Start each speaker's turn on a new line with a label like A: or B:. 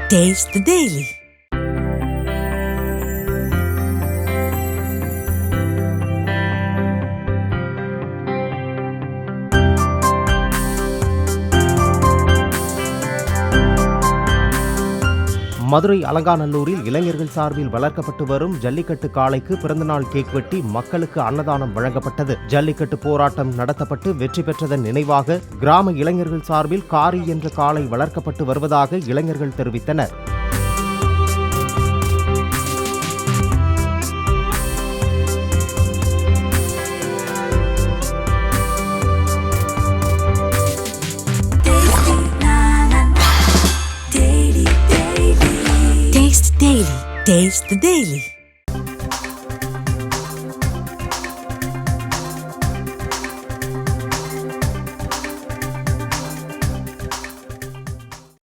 A: Taste the Daily.
B: Madurai அலங்காநல்லூரில் இளைஞர்கள் சார்பில் வளர்க்கப்பட்டு வரும் ஜல்லிக்கட்டு காளைக்கு பிறந்தநாள் கேக் வெட்டி மக்களுக்கு அன்னதானம் வழங்கப்பட்டது. ஜல்லிக்கட்டு போராட்டம் நடத்தப்பட்டு வெற்றி பெற்றதன் நினைவாக கிராம இளைஞர்கள் சார்பில் காரி என்ற காளை வளர்க்கப்பட்டு வருவதாக இளைஞர்கள் தெரிவித்தனர்.
A: Taste the Daily.